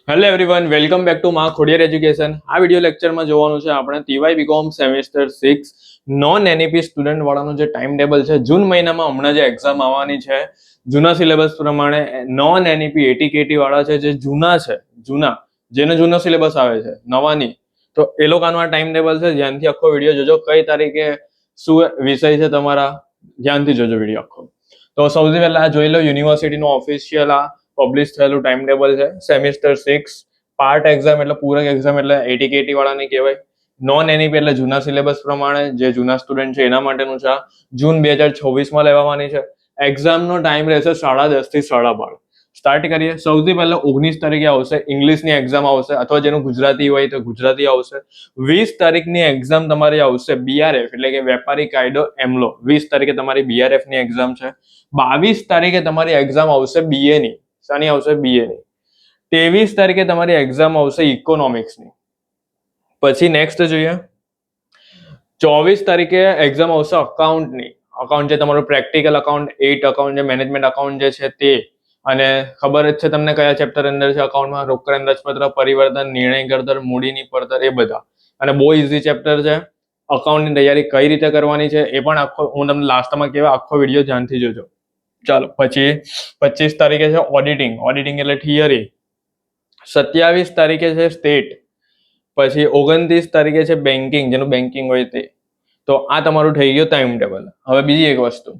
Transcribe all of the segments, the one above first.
Hello everyone, welcome back to Maa Khodiyar education. આ વિડીયો લેક્ચરમાં જોવાનું છે આપણે TY BCom semester 6 non NEP student વાળાનું જે ટાઈમ ટેબલ છે. જૂન મહિનામાં હમણાં જે એક્ઝામ આવવાની છે જૂના સિલેબસ પ્રમાણે નોન એનઈપી એટીકેટી વાળા છે, જે જૂના જેનો જૂનો સિલેબસ આવે છે, નવાની, તો એ લોકોનું આ ટાઈમ ટેબલ છે. ધ્યાનથી આખો વિડીયો જોજો. કઈ તારીખે શું વિષય છે તમારા, ધ્યાનથી જોજો વિડીયો આખો. તો સૌથી પહેલા જોઈ લો, યુનિવર્સિટીનું ઓફિશિયલ આ પબ્લિશ થયેલું ટાઈમ ટેબલ છે. સેમિસ્ટર 6 પાર્ટ એક્ઝામ એટલે પૂરક એક્ઝામ એટલે એટીકેટી વાળાની કહેવાય. નોન એનઈપી એટલે જૂના સિલેબસ પ્રમાણે જે જૂના સ્ટુડન્ટ છે એના માટેનું છે. જૂન 2026 લેવાવાની છે. એક્ઝામનો ટાઈમ રહેશે 10:30 થી 12:30. સ્ટાર્ટ કરીએ. સૌથી પહેલા 19 તારીખે આવશે ઇંગ્લિશની એક્ઝામ આવશે, અથવા જેનું ગુજરાતી હોય તો ગુજરાતી આવશે. 20 તારીખની એક્ઝામ તમારી આવશે બીઆરએફ એટલે કે વેપારી કાયદો એમલો. 20 તારીખે તમારી બીઆરએફ ની એક્ઝામ છે. 22 તારીખે તમારી એક્ઝામ આવશે બીએ ની. શાની આવશે? બીએ ની. 23 તારીખે તમારી એક્ઝામ આવશે ઇકોનોમિક્સની. પછી નેક્સ્ટ જોઈએ, 24 તારીખે એક્ઝામ આવશે અકાઉન્ટની. અકાઉન્ટ જે તમારું પ્રેક્ટિકલ અકાઉન્ટ, 8 અકાઉન્ટ જે મેનેજમેન્ટ અકાઉન્ટ જે છે તે. અને ખબર જ છે તમને કયા ચેપ્ટર અંદર છે અકાઉન્ટમાં: રોકડ અંદાજપત્ર, પરિવર્તન, નિર્ણય ઘડતર, મૂડીની પડતર, એ બધા. અને બહુ ઇઝી ચેપ્ટર છે. અકાઉન્ટની તૈયારી કઈ રીતે કરવાની છે એ પણ આખો હું તમને લાસ્ટમાં કહેવા, આખો વિડીયો ધ્યાનથી જોજો. ચાલો, પછી 25 તારીખે છે ઓડિટિંગ. ઓડિટિંગ એટલે થિયરી. 27 તારીખે છે સ્ટેટ. પછી 29 તારીખે છે બેન્કિંગ, જેનું બેન્કિંગ હોય તે. તો આ તમારું થઈ ગયું ટાઈમ ટેબલ. હવે બીજી એક વસ્તુ,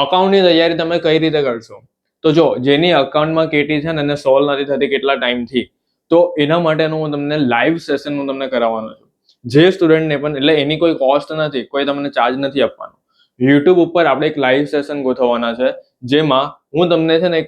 અકાઉન્ટની તૈયારી તમે કઈ રીતે કરશો? તો જો જેની અકાઉન્ટમાં કેટી છે ને એને સોલ્વ નથી થતી કેટલા ટાઈમથી, તો એના માટેનું હું તમને લાઈવ સેશન હું તમને કરાવવાનો છું. જે સ્ટુડન્ટને પણ, એટલે એની કોઈ કોસ્ટ નથી, કોઈ તમને ચાર્જ નથી આપવાનો. યુટ્યુબ ઉપર આપણે એક લાઈવ સેશન ગોઠવવાના છે, જેમાં હું તમને છે ને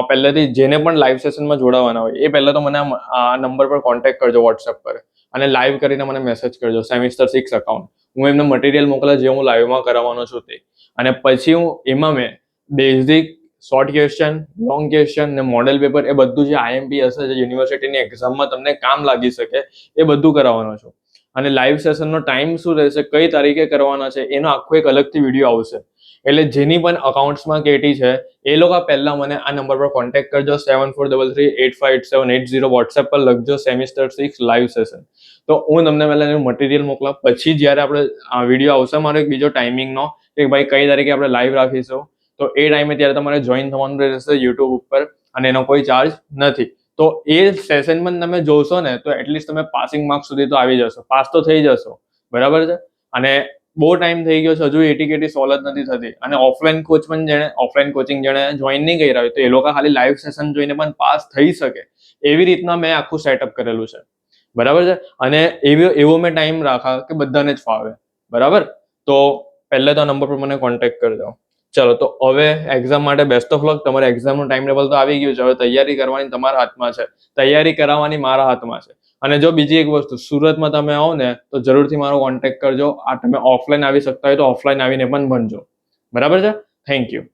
પહેલેથી જેને પણ લાઈવ સેશનમાં જોડાવાના હોય એ પહેલા તો મને આ નંબર પર કોન્ટેક્ટ કરજો વોટ્સએપ પર, અને લાઈવ કરીને મને મેસેજ કરજો સેમિસ્ટર 6 અકાઉન્ટ. હું એમને મટીરિયલ મોકલા જે હું લાઈવમાં કરાવવાનો છું તે. અને પછી હું એમાં મેં basic, short question, long question ને મોડેલ પેપર, એ બધું જે આઈએમપી હશે, જે યુનિવર્સિટીની એક્ઝામમાં તમને કામ લાગી શકે, એ બધું કરાવવાનો છું. અને લાઈવ સેશનનો ટાઈમ શું રહેશે, કઈ તારીખે કરવાના છે, એનો આખો એક અલગથી વિડીયો આવશે. એટલે જેની પણ અકાઉન્ટ્સમાં કેટી છે એ લોકો પહેલા મને આ નંબર પર કોન્ટેક્ટ કરજો. 7433858780 વોટ્સએપ પર લખજો સેમિસ્ટર 6 લાઈવ સેશન. તો હું તમને પહેલા એનું મટીરિયલ મોકલા. પછી જ્યારે આપણે આ વિડીયો આવશે મારો એક બીજો ટાઈમિંગનો, કે ભાઈ કઈ તારીખે આપણે લાઈવ રાખીશું, તો એ ટાઈમે ત્યારે તમારે જોઈન થવાનું રહેશે યુટ્યુબ ઉપર, અને એનો કોઈ ચાર્જ નથી. તો એ સેશનમાં તમે જોશો ને તો એટલીસ્ટ તમે પાસિંગ માર્ક્સ સુધી તો આવી જશો, પાસ તો થઈ જશો. બરાબર છે? અને બહુ ટાઈમ થઈ ગયો છે, હજુ એટીકેટી સોલ્વ જ નથી થતી. અને ઓફલાઈન કોચિંગ જેણે જોઈન નહીં કર્યા હોય તો એ લોકો ખાલી લાઈવ સેશન જોઈને પણ પાસ થઈ શકે, એવી રીતના મેં આખું સેટઅપ કરેલું છે. બરાબર છે? અને એવો મેં ટાઈમ રાખા કે બધાને જ ફાવે. બરાબર? તો પહેલા તો નંબર પર મને કોન્ટેક્ટ કરજો. ચલો, તો હવે એક્ઝામ માટે બેસ્ટ ઓફ લક. તમારે એક્ઝામનું ટાઈમ ટેબલ તો આવી ગયું છે, હવે તૈયારી કરવાની તમારા હાથમાં છે, તૈયારી કરાવવાની મારા હાથમાં છે. અને જો બીજી એક વસ્તુ, સુરતમાં તમે આવો ને તો જરૂરથી મારો કોન્ટેક્ટ કરજો. આ તમે ઓફલાઈન આવી શકતા હોય તો ઓફલાઈન આવીને પણ ભણજો. બરાબર છે? Thank you.